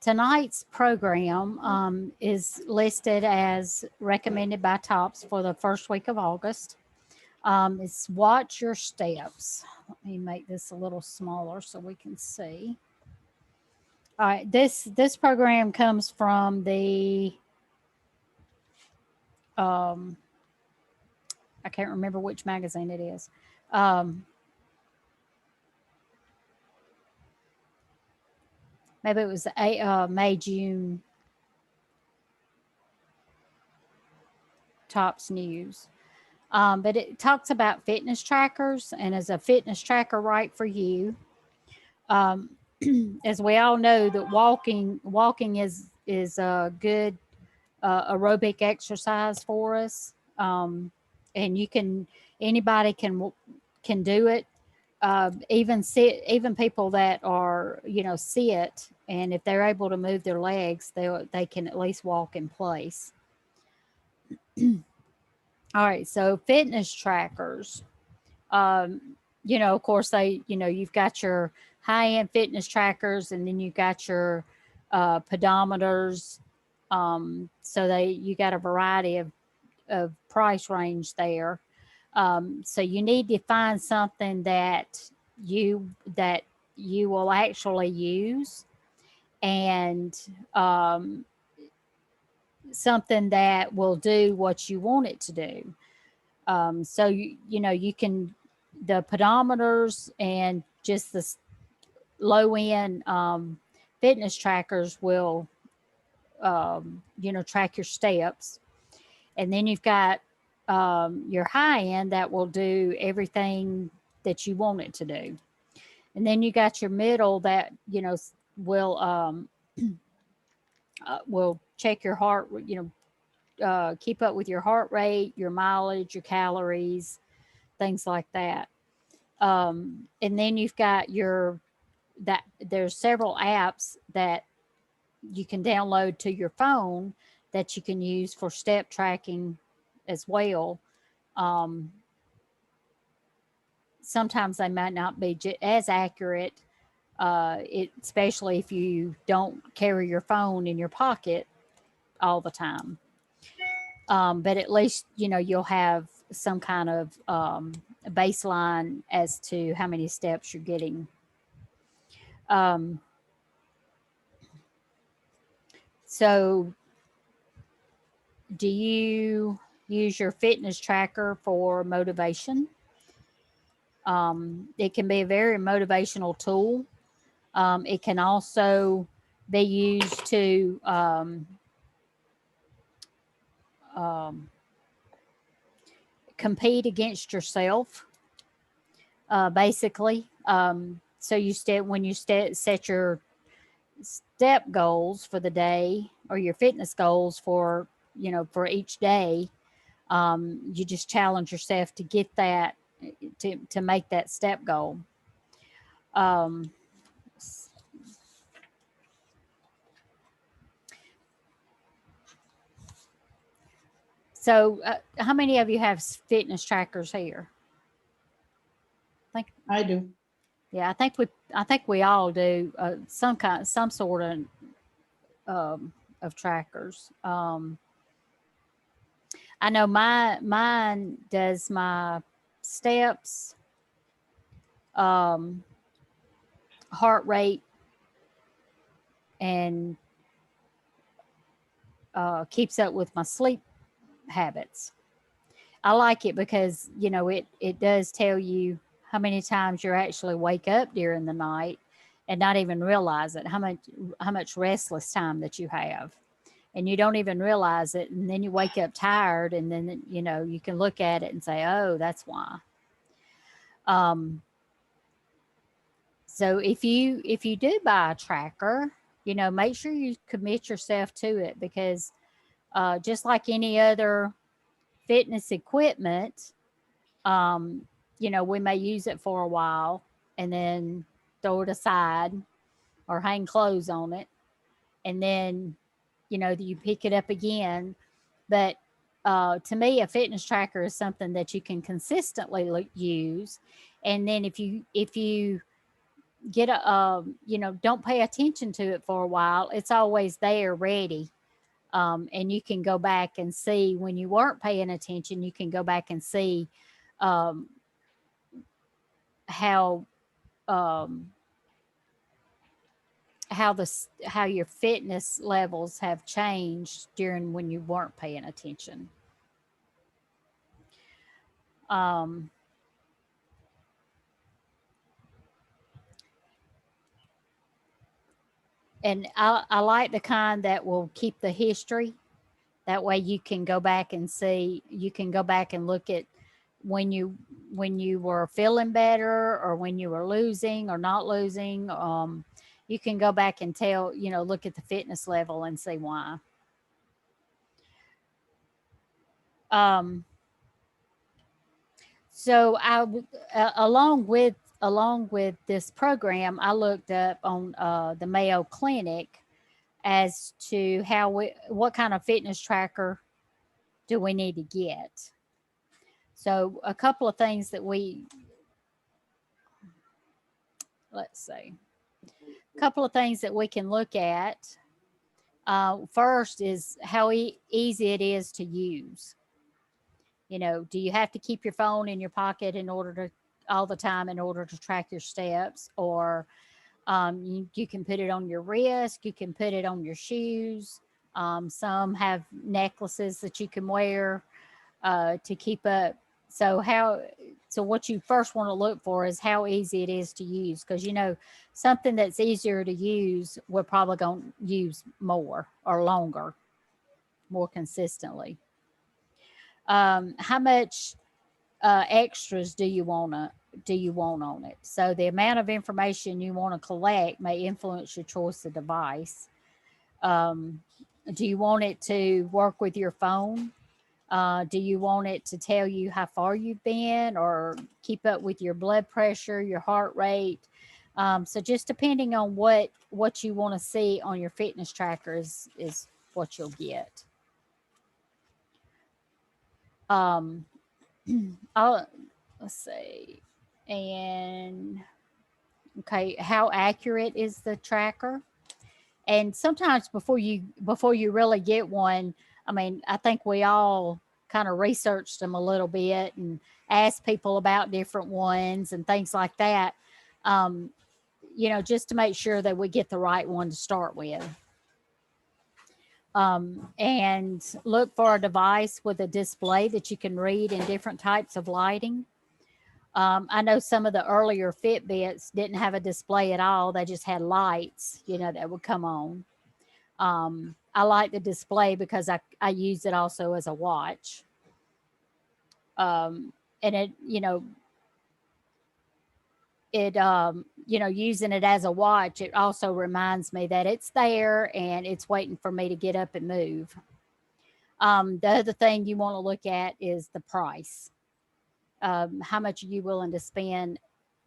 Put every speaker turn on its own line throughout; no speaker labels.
tonight's program is listed as recommended by TOPS for the first week of August. It's Watch Your Steps. Let me make this a little smaller so we can see. All right, this program comes from the I can't remember which magazine it is. Maybe it was a May June Tops News. But it talks about fitness trackers, and is a fitness tracker right for you? Um, as we all know, that walking is a good aerobic exercise for us, and anybody can do it. Even people that are sit, and if they're able to move their legs, they can at least walk in place. All right, so fitness trackers. Um, of course, you've got your high end fitness trackers, and then you've got your pedometers. So you got a variety of price range there. So you need to find something you that you will actually use, and something that will do what you want it to do. So you can, the pedometers and just the low end fitness trackers will track your steps, and then you've got your high end that will do everything that you want it to do, and then you got your middle that will will check your heart, keep up with your heart rate, your mileage, your calories, things like that. And then you've got that there's several apps that you can download to your phone that you can use for step tracking as well. Um, Sometimes they might not be as accurate, especially if you don't carry your phone in your pocket all the time. But at least you'll have some kind of baseline as to how many steps you're getting. Um, so, do you use your fitness tracker for motivation? It can be a very motivational tool. It can also be used to um, compete against yourself, basically. So when you set your step goals for the day, or your fitness goals for each day, you just challenge yourself to get that, to make that step goal. Um, how many of you have fitness trackers here? I think
I do.
Yeah, I think we all do some sort of trackers. I know mine does my steps, um, heart rate, and keeps up with my sleep habits. I like it because it does tell you how many times you actually wake up during the night and not even realize it, how much restless time that you have, and you don't even realize it, and then you wake up tired, and then you can look at it and say, oh, that's why. um, so if you do buy a tracker, make sure you commit yourself to it, because just like any other fitness equipment, um, we may use it for a while and then throw it aside or hang clothes on it, and then you pick it up again. But to me, a fitness tracker is something that you can consistently use, and then if you get a, don't pay attention to it for a while. It's always there ready. And you can go back and see when you weren't paying attention, you can go back and see um, how, um, how your fitness levels have changed during when you weren't paying attention. Um, and I like the kind that will keep the history. That way you can go back and see, you can go back and look at when you when you were feeling better or when you were losing or not losing. You can go back and tell, look at the fitness level and see why. Um, so along with this program, I looked up on the Mayo Clinic as to what kind of fitness tracker do we need to get. So a couple of things that let's see, a couple of things that we can look at. First is how easy it is to use. Do you have to keep your phone in your pocket in order to all the time in order to track your steps, or you can put it on your wrist, you can put it on your shoes. Some have necklaces that you can wear to keep up. So what you first want to look for is how easy it is to use, because something that's easier to use we're probably going to use more or longer, more consistently. How much extras do you want on it? So the amount of information you want to collect may influence your choice of device. Um, do you want it to work with your phone? Do you want it to tell you how far you've been or keep up with your blood pressure, your heart rate? So just depending on what you want to see on your fitness tracker is what you'll get. Um, I'll, let's see. And okay, how accurate is the tracker? And sometimes before you really get one, I mean, I think we all kind of researched them a little bit and asked people about different ones and things like that. Um, just to make sure that we get the right one to start with. And look for a device with a display that you can read in different types of lighting. I know some of the earlier Fitbits didn't have a display at all. They just had lights, that would come on. I like the display because I use it also as a watch. And using it as a watch, it also reminds me that it's there and it's waiting for me to get up and move. The other thing you want to look at is the price. How much are you willing to spend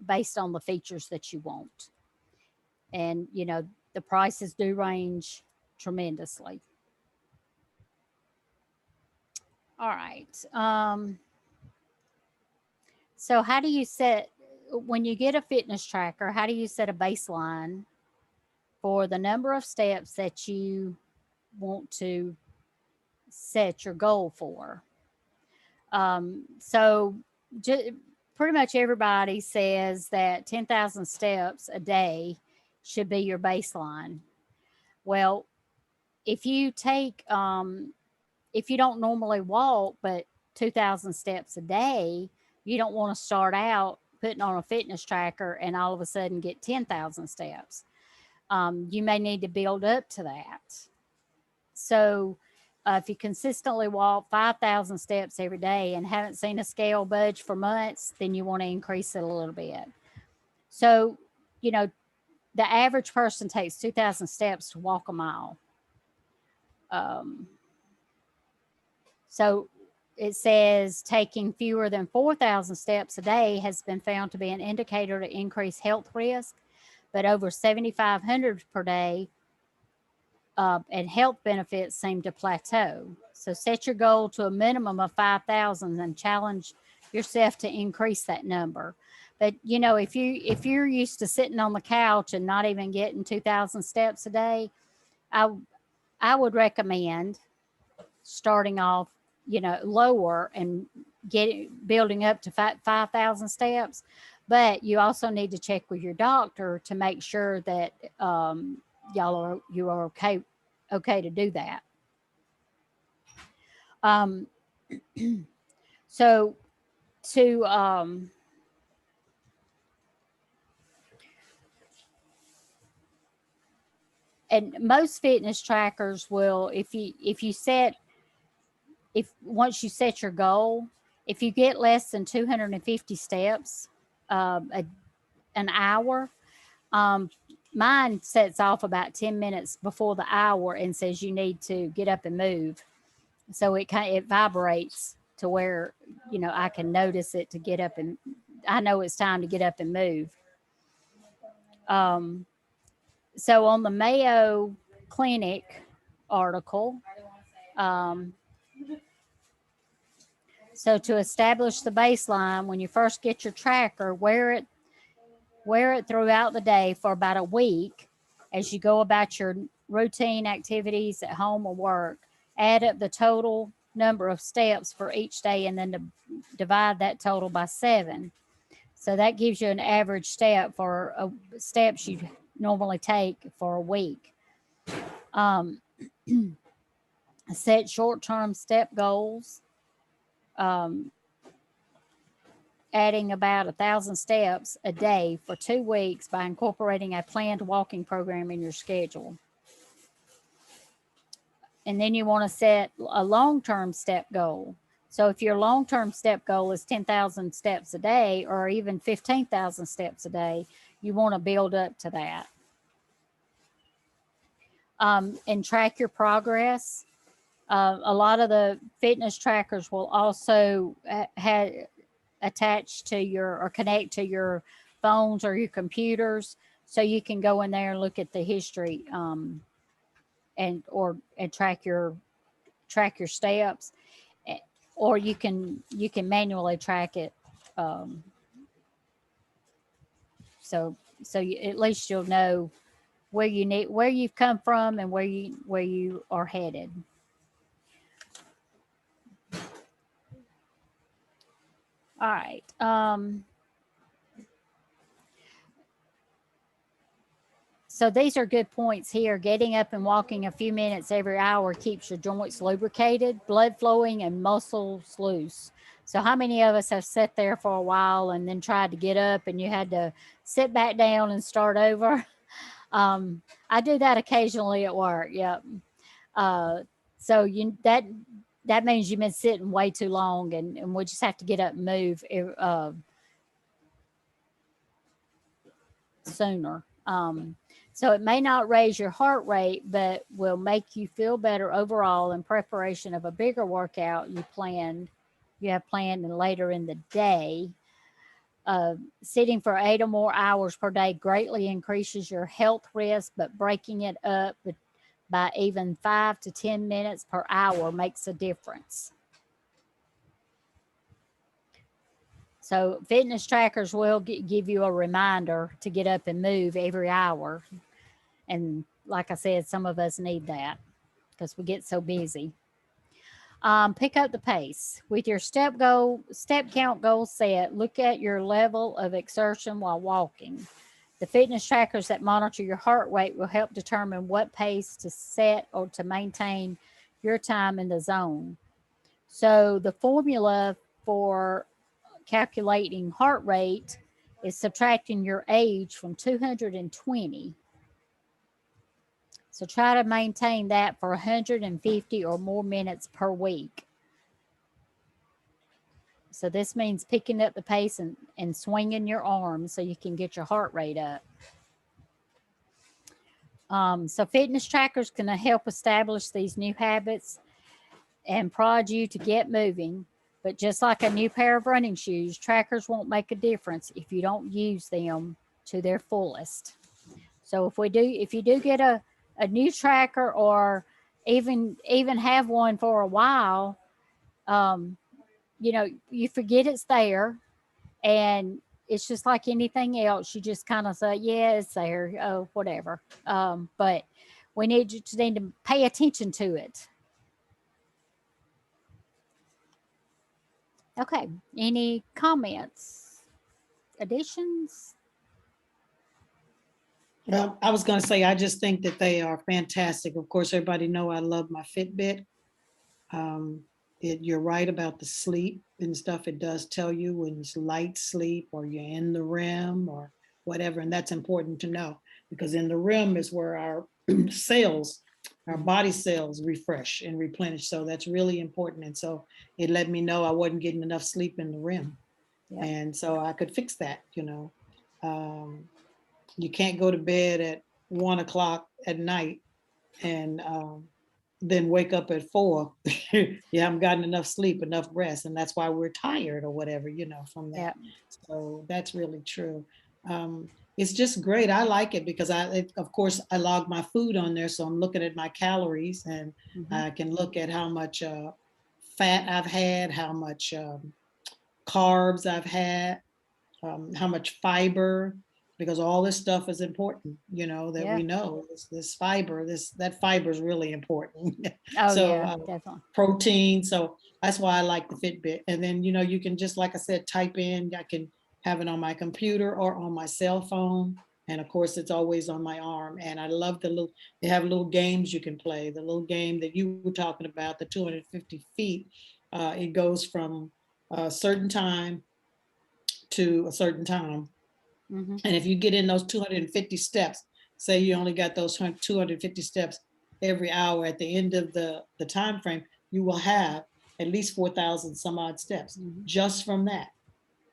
based on the features that you want? And, the prices do range tremendously. All right. So how do you set, when you get a fitness tracker, how do you set a baseline for the number of steps that you want to set your goal for? So pretty much everybody says that 10,000 steps a day should be your baseline. Well, if you if you don't normally walk, but 2,000 steps a day, you don't want to start out putting on a fitness tracker and all of a sudden get 10,000 steps. You may need to build up to that. So if you consistently walk 5,000 steps every day and haven't seen a scale budge for months, then you want to increase it a little bit. So, the average person takes 2,000 steps to walk a mile. Um, so it says taking fewer than 4,000 steps a day has been found to be an indicator to increase health risk, but over 7,500 per day and health benefits seem to plateau. So set your goal to a minimum of 5,000 and challenge yourself to increase that number. But you know, if you're used to sitting on the couch and not even getting 2,000 steps a day, I I would recommend starting off, you know, lower and getting building up to 5,000 steps. But you also need to check with your doctor to make sure that you are okay to do that. Um, so to and most fitness trackers will, if you set, if once you set your goal, if you get less than 250 steps a, an hour, um, mine sets off about 10 minutes before the hour and says you need to get up and move. So it vibrates to where, you know, I can notice it to get up, and I know it's time to get up and move. Um, so on the Mayo Clinic article, um, so to establish the baseline, when you first get your tracker, wear it throughout the day for about a week as you go about your routine activities at home or work. Add up the total number of steps for each day and then divide that total by 7. So that gives you an average step for steps you normally take for a week. Um, set short term step goals. Um, Adding about 1,000 steps a day for 2 weeks by incorporating a planned walking program in your schedule. And then you want to set a long term step goal. So if your long term step goal is 10,000 steps a day or even 15,000 steps a day, you want to build up to that. And track your progress. A lot of the fitness trackers will also have attached to your or connect to your phones or your computers, so you can go in there and look at the history, and track your steps, or you can manually track it. um, so at least you'll know where you've come from and where you are headed. All right. So these are good points here. Getting up and walking a few minutes every hour keeps your joints lubricated, blood flowing, and muscles loose. So how many of us have sat there for a while and then tried to get up and you had to sit back down and start over? I do that occasionally at work. Yep. Uh, so that means you've been sitting way too long, and we just have to get up and move sooner. So it may not raise your heart rate, but will make you feel better overall in preparation of a bigger workout you have planned and later in the day. Sitting for 8 or more hours per day greatly increases your health risk, but breaking it up by even 5 to 10 minutes per hour makes a difference. So fitness trackers will give you a reminder to get up and move every hour. And like I said, some of us need that because we get so busy. Pick up the pace with your step count goal set. Look at your level of exertion while walking. The fitness trackers that monitor your heart rate will help determine what pace to set or to maintain your time in the zone. So the formula for calculating heart rate is subtracting your age from 220. So try to maintain that for 150 or more minutes per week. So this means picking up the pace and swinging your arms so you can get your heart rate up. So fitness trackers can help establish these new habits and prod you to get moving. But just like a new pair of running shoes, trackers won't make a difference if you don't use them to their fullest. So if you do get a new tracker, or even have one for a while, you know, you forget it's there, and it's just like anything else. You just kind of say, yeah, it's there. Oh, whatever. But we need to pay attention to it. Okay. Any comments, additions?
Well, I was going to say, I just think that they are fantastic. Of course, everybody know I love my Fitbit. Um, you're right about the sleep and stuff. It does tell you when it's light sleep or you're in the REM or whatever. And that's important to know because in the REM is where our cells, our body cells refresh and replenish. So that's really important. And so it let me know I wasn't getting enough sleep in the REM.
Yeah.
And so I could fix that, you know. You can't go to bed at 1 o'clock at night and then wake up at 4. You haven't gotten enough sleep, enough rest, and that's why we're tired or whatever, you know, from
Yeah.
that. So that's really true. It's just great. I like it because of course, I log my food on there, so I'm looking at my calories, and
Hmm.
I can look at how much fat I've had, how much carbs I've had, how much fiber, because all this stuff is important, you know, that
Yeah.
we know this fiber, that fiber is really important.
Oh,
So
yeah, definitely.
protein. So that's why I like the Fitbit. And then, you know, you can just, like I said, type in, I can have it on my computer or on my cell phone. And of course, it's always on my arm. And I love they have little games you can play. The little game that you were talking about, the 250 feet, it goes from a certain time to a certain time.
Hmm.
And if you get in those 250 steps, say you only got those 250 steps every hour at the end of the time frame, you will have at least 4,000 some odd steps
Hmm.
just from that.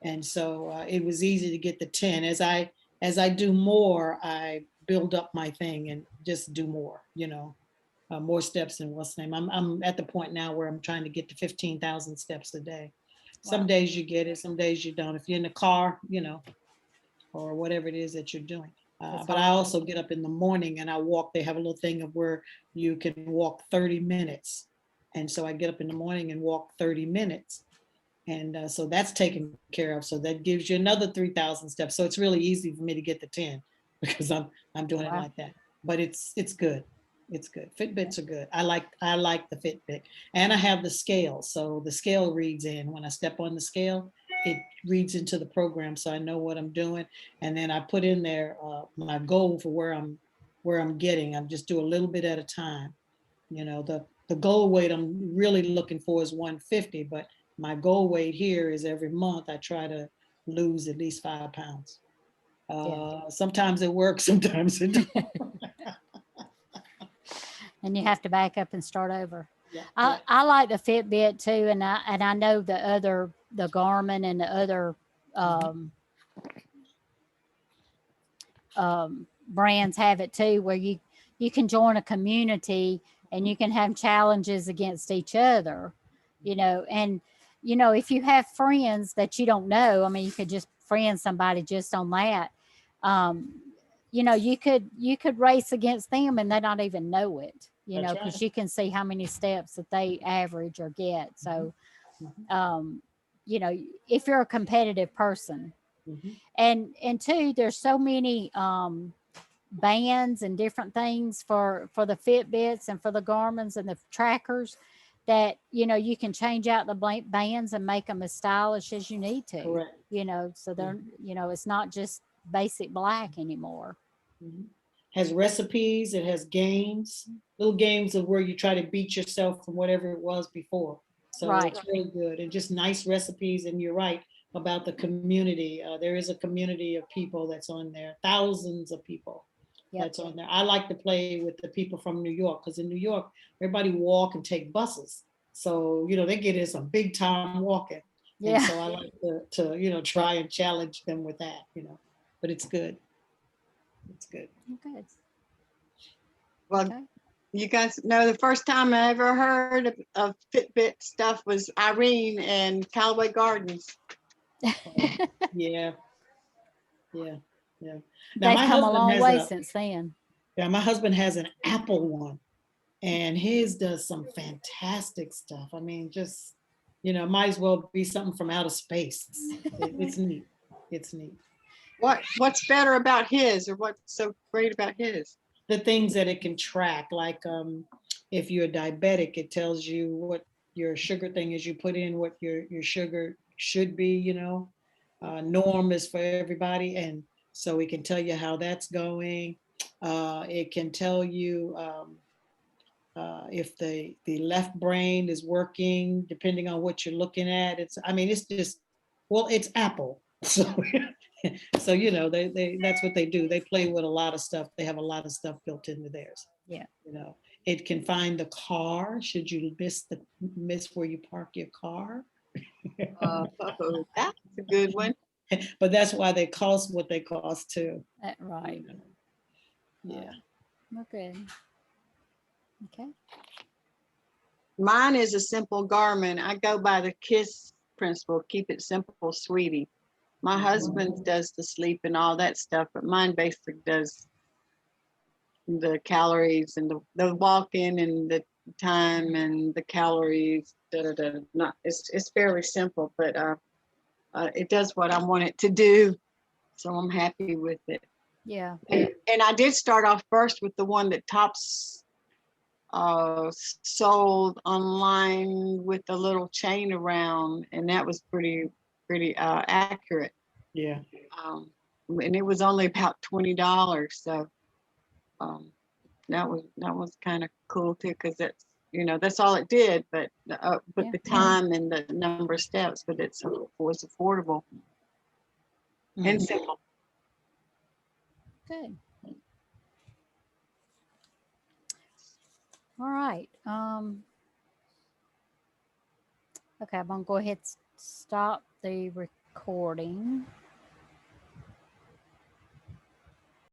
And so it was easy to get the 10. As I do more, I build up my thing and just do more, you know, more steps than what's name. I'm at the point now where I'm trying to get to 15,000 steps a day. Some
Wow.
days you get it, some days you don't. If you're in the car, you know, or whatever it is that you're doing.
It's
But I
hard.
also get up in the morning and I walk. They have a little thing of where you can walk 30 minutes. And so I get up in the morning and walk 30 minutes. And so that's taken care of. So that gives you another 3,000 steps. So it's really easy for me to get to 10 because I'm doing it
Wow.
like that. But it's good. It's good.
Yeah.
Fitbits are good. I like the Fitbit. And I have the scale. So the scale reads in. When I step on the scale, it reads into the program so I know what I'm doing. And then I put in there my goal for where I'm getting. I just do a little bit at a time. You know, the goal weight I'm really looking for is 150, but my goal weight here is every month I try to lose at least 5 pounds.
Yeah.
Sometimes it works, sometimes it don't.
And you have to back up and start over.
Yeah,
I,
yeah.
I like the Fitbit too, and I know the Garmin and the other
Mhm.
um, brands have it too, where you can join a community and you can have challenges against each other, and if you have friends that you don't know, I mean, you could just friend somebody just on that. Um, you could race against them and they not even know it,
That's right.
because you can see how many steps that they average or get.
Mhm,
So,
mhm,
um, you know, if you're a competitive person,
mhm.
and two, there's so many bands and different things for the Fitbits and for the Garmins and the trackers that you can change out the bands and make them as stylish as you need to.
Correct.
So they're
Mhm,
it's not just basic black anymore.
mhm. Has recipes, it has games, little games of where you try to beat yourself from whatever it was before. So
Right.
it's really good and just nice recipes. And you're right about the community. There is a community of people that's on there, thousands of people
Yep.
that's on there. I like to play with the people from New York because in New York, everybody walk and take buses. So, they get in some big time walking. And
Yeah.
so I like to try and challenge them with that. But it's good. It's good.
Good.
Well,
Okay.
you guys know the first time I ever heard of Fitbit stuff was Irene in Callaway Gardens.
Um, yeah, yeah, yeah. Now
They've
my
come a
husband
long
has
way
a
since then.
yeah, my husband has an Apple one, and his does some fantastic stuff. I mean, just might as well be something from outer space. It's neat. It's neat.
What's better about his, or what's so great about his?
The things that it can track, like if you're diabetic, it tells you what your sugar thing is. You put in what your sugar should be, norm is for everybody. And so it can tell you how that's going. It can tell you if the left brain is working, depending on what you're looking at. It's just, well, it's Apple. So, so that's what they do. They play with a lot of stuff. They have a lot of stuff built into theirs.
Yeah.
It can find the car. Should you miss where you park your car?
That's a good one.
But that's why they cost what they cost too.
Right.
Yeah.
Okay. Okay.
Mine is a simple Garmin. I go by the KISS principle, keep it simple, sweetie. My husband does the sleep and all that stuff, but mine basically does the calories and the walk-in and the time and the calories. Not, it's fairly simple, but it does what I want it to do. So I'm happy with it.
Yeah.
And I did start off first with the one that Tops sold online with a little chain around, and that was pretty accurate.
Yeah.
And it was only about $20, so that was kind of cool too, because that's all it did, but
Yeah.
the time and the number of steps, but it was affordable and simple.
Good. All right. Okay, I'm gonna go ahead and stop the recording.